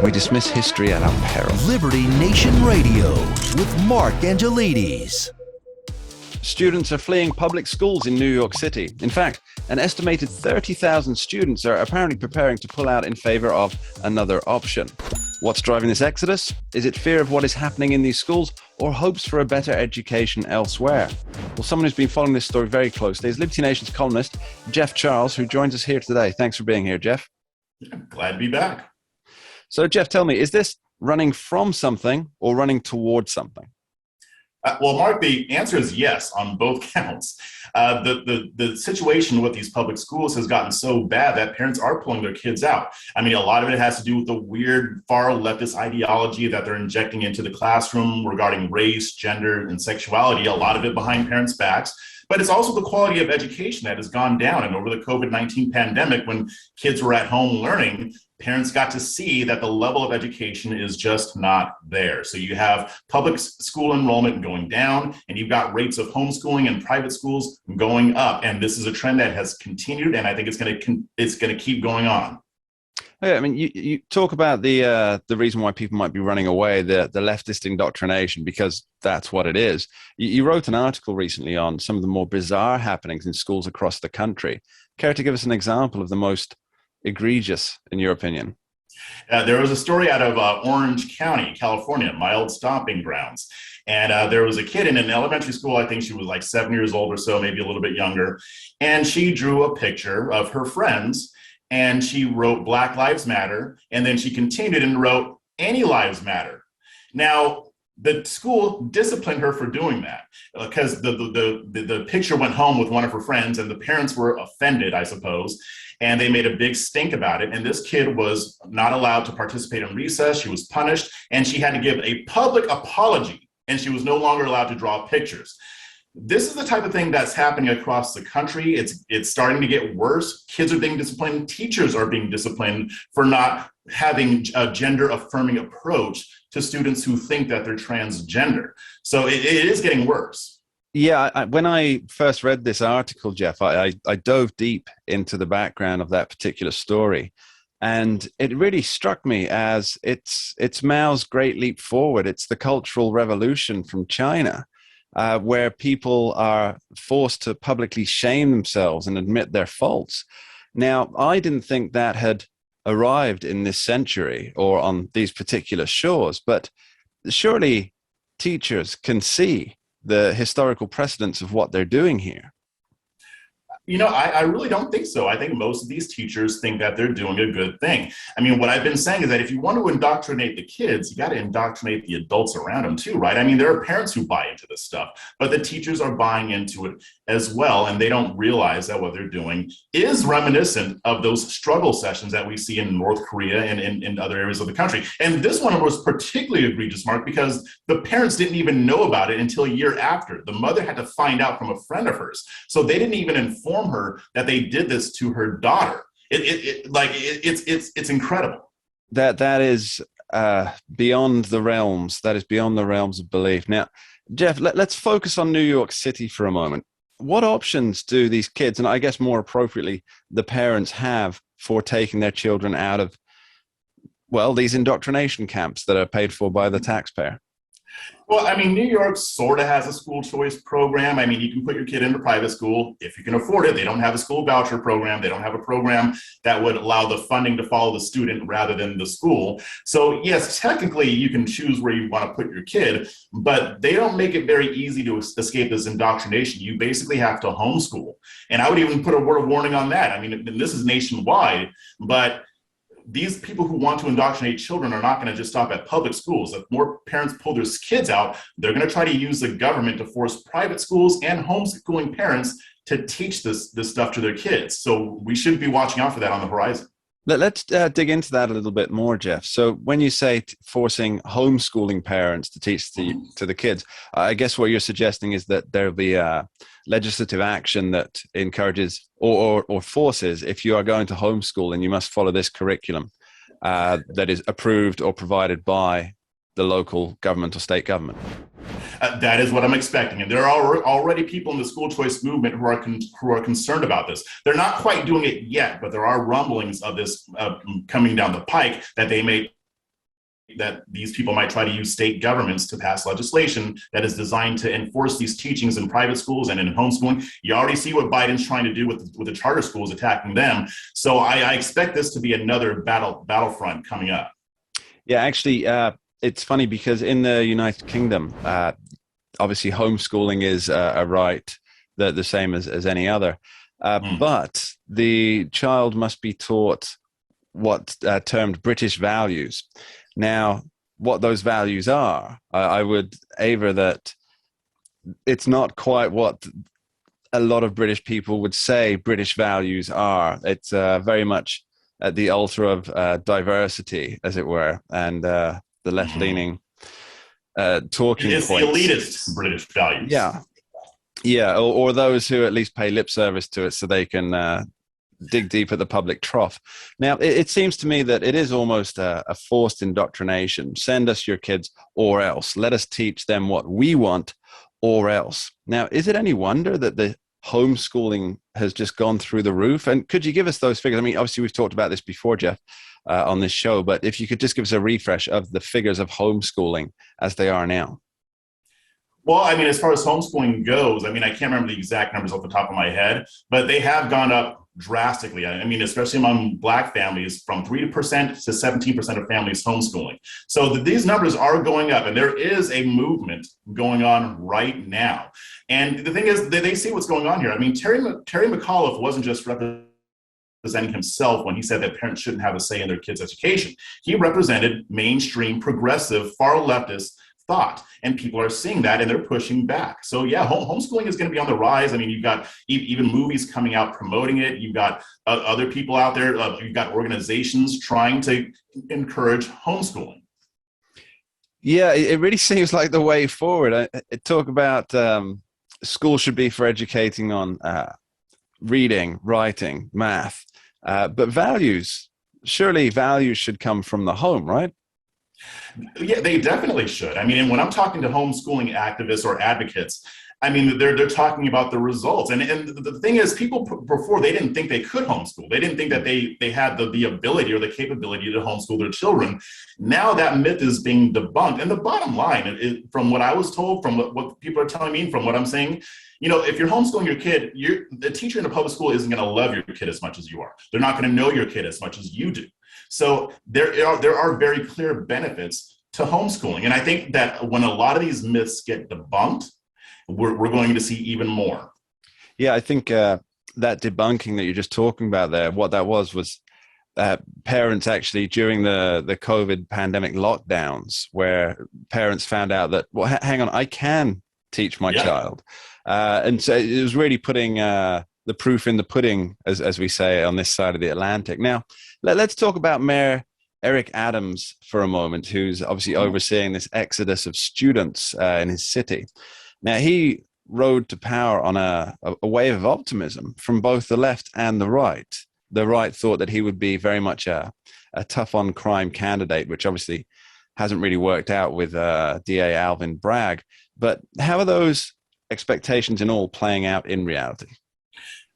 We dismiss history at our peril. Liberty Nation Radio with Mark Angelides. Students are fleeing public schools in New York City. In fact, an estimated 30,000 students are apparently preparing to pull out in favor of another option. What's driving this exodus? Is it fear of what is happening in these schools or hopes for a better education elsewhere? Well, someone who's been following this story very closely is Liberty Nation's columnist, Jeff Charles, who joins us here today. Thanks for being here, Jeff. Glad to be back. So, Jeff, tell me, is this running from something or running towards something? Well, Mark, the answer is yes on both counts. The situation with these public schools has gotten so bad that parents are pulling their kids out. I mean, a lot of it has to do with the weird far leftist ideology that they're injecting into the classroom regarding race, gender, and sexuality, a lot of it behind parents' backs. But it's also the quality of education that has gone down. And over the COVID-19 pandemic, when kids were at home learning, parents got to see that the level of education is just not there. So you have public school enrollment going down, and you've got rates of homeschooling and private schools going up. And this is a trend that has continued, and I think it's going to keep going on. Yeah, I mean, you talk about the reason why people might be running away, the leftist indoctrination, because that's what it is. You wrote an article recently on some of the more bizarre happenings in schools across the country. Care to give us an example of the most egregious, in your opinion? There was a story out of Orange County, California, my old stomping grounds. And there was a kid in an elementary school, I think she was like 7 years old or so, maybe a little bit younger. And she drew a picture of her friends, and she wrote Black Lives Matter. And then she continued and wrote Any Lives Matter. Now, the school disciplined her for doing that because the picture went home with one of her friends, and the parents were offended, I suppose. And they made a big stink about it. And this kid was not allowed to participate in recess. She was punished, and she had to give a public apology, and she was no longer allowed to draw pictures. This is the type of thing that's happening across the country. It's starting to get worse. Kids are being disciplined. Teachers are being disciplined for not having a gender affirming approach to students who think that they're transgender. So it is getting worse. Yeah, when I first read this article, Jeff, I dove deep into the background of that particular story. And it really struck me as it's Mao's great leap forward. It's the Cultural Revolution from China, where people are forced to publicly shame themselves and admit their faults. Now, I didn't think that had arrived in this century or on these particular shores, but surely teachers can see the historical precedents of what they're doing here. You know, I really don't think so. I think most of these teachers think that they're doing a good thing. I mean, what I've been saying is that if you want to indoctrinate the kids, you got to indoctrinate the adults around them too, right? I mean, there are parents who buy into this stuff, but the teachers are buying into it as well. And they don't realize that what they're doing is reminiscent of those struggle sessions that we see in North Korea and in other areas of the country. And this one was particularly egregious, Mark, because the parents didn't even know about it until a year after. The mother had to find out from a friend of hers. So they didn't even inform her that they did this to her daughter. It's incredible. That is beyond the realms. That is beyond the realms of belief. Now, Jeff, let's focus on New York City for a moment. What options do these kids, and I guess more appropriately, the parents have for taking their children out of, well, these indoctrination camps that are paid for by the taxpayer? Well, I mean, New York sort of has a school choice program. I mean, you can put your kid into private school if you can afford it. They don't have a school voucher program. They don't have a program that would allow the funding to follow the student rather than the school. So yes, technically you can choose where you want to put your kid, but they don't make it very easy to escape this indoctrination. You basically have to homeschool. And I would even put a word of warning on that. I mean, this is nationwide, but these people who want to indoctrinate children are not going to just stop at public schools. If more parents pull their kids out, they're going to try to use the government to force private schools and homeschooling parents to teach this stuff to their kids. So we should be watching out for that on the horizon. Let's dig into that a little bit more, Jeff. So when you say forcing homeschooling parents to teach to the kids, I guess what you're suggesting is that there'll be legislative action that encourages or forces, if you are going to homeschool, then you must follow this curriculum that is approved or provided by the local government or state government. That is what I'm expecting. And there are already people in the school choice movement who are concerned about this. They're not quite doing it yet, but there are rumblings of this coming down the pike that these people might try to use state governments to pass legislation that is designed to enforce these teachings in private schools and in homeschooling. You already see what Biden's trying to do with the charter schools, attacking them. So I expect this to be another battlefront coming up. Yeah, actually, it's funny because in the United Kingdom, obviously homeschooling is a right, the same as any other. But the child must be taught what termed British values. Now, what those values are, I would aver that it's not quite what a lot of British people would say British values are. It's very much at the altar of diversity, as it were, and the left-leaning talking points. It's the elitist British values. Yeah, or those who at least pay lip service to it so they can dig deep at the public trough. Now, it seems to me that it is almost a forced indoctrination. Send us your kids or else. Let us teach them what we want or else. Now, is it any wonder that the homeschooling has just gone through the roof? And could you give us those figures? I mean, obviously, we've talked about this before, Jeff, on this show, but if you could just give us a refresh of the figures of homeschooling as they are now. Well, I mean, as far as homeschooling goes, I mean, I can't remember the exact numbers off the top of my head, but they have gone up drastically. I mean, especially among Black families, from 3% to 17% of families homeschooling. So these numbers are going up, and there is a movement going on right now. And the thing is, they see what's going on here. I mean, Terry McAuliffe wasn't just representing himself when he said that parents shouldn't have a say in their kids' education. He represented mainstream, progressive, far leftist thought, and people are seeing that and they're pushing back. So yeah, homeschooling is going to be on the rise. I mean, you've got even movies coming out promoting it. You've got other people out there. You've got organizations trying to encourage homeschooling. Yeah, it really seems like the way forward. I talk about school should be for educating on reading, writing, math, but values. Surely values should come from the home, right? Yeah, they definitely should. I mean, and when I'm talking to homeschooling activists or advocates, I mean, they're talking about the results. And the thing is, people before, they didn't think they could homeschool. They didn't think that they had the ability or the capability to homeschool their children. Now that myth is being debunked. And the bottom line, from what I was told, from what people are telling me, from what I'm saying, you know, if you're homeschooling your kid, the teacher in a public school isn't going to love your kid as much as you are. They're not going to know your kid as much as you do. So there are very clear benefits to homeschooling. And I think that when a lot of these myths get debunked, we're going to see even more. Yeah, I think that debunking that you're just talking about there, what that was parents actually during the COVID pandemic lockdowns, where parents found out that, well, hang on, I can teach my child. And so it was really putting the proof in the pudding, as we say on this side of the Atlantic. Now, let's talk about Mayor Eric Adams for a moment, who's obviously overseeing this exodus of students in his city. Now, he rode to power on a wave of optimism from both the left and the right. The right thought that he would be very much a tough-on-crime candidate, which obviously hasn't really worked out with DA Alvin Bragg. But how are those expectations and all playing out in reality?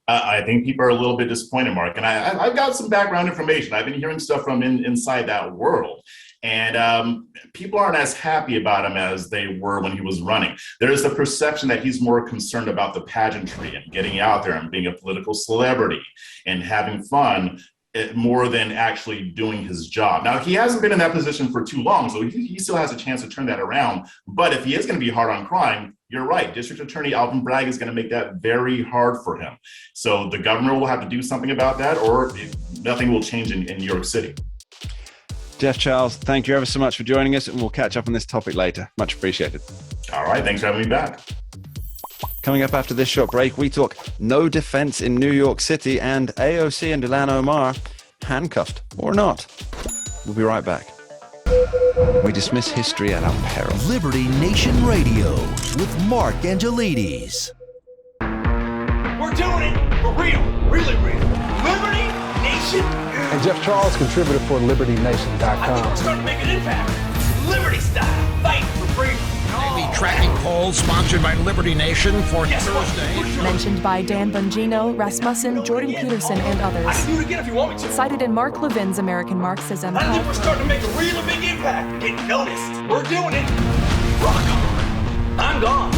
I think people are a little bit disappointed, Mark. And I've got some background information. I've been hearing stuff from inside that world. And people aren't as happy about him as they were when he was running. There's the perception that he's more concerned about the pageantry and getting out there and being a political celebrity and having fun more than actually doing his job. Now, he hasn't been in that position for too long, so he still has a chance to turn that around. But if he is going to be hard on crime, you're right. District Attorney Alvin Bragg is going to make that very hard for him. So the governor will have to do something about that, or nothing will change in New York City. Jeff Charles, thank you ever so much for joining us, and we'll catch up on this topic later. Much appreciated. All right. Thanks for having me back. Coming up after this short break, we talk no defense in New York City and AOC and Ilhan Omar, handcuffed or not. We'll be right back. We dismiss history at our peril. Liberty Nation Radio with Mark Angelides. We're doing it for real, really real. Liberty Nation. And Jeff Charles, contributor for LibertyNation.com. I think we're starting to make an impact. Liberty style, fighting for freedom. tracking poll sponsored by Liberty Nation for Thursday. Mentioned by Dan Bongino, Rasmussen, Jordan Peterson, and I can others. do it again if you want me to. Cited in Mark Levin's American Marxism. I think we're starting to make a really big impact. Get noticed. We're doing it. Rock on. I'm gone.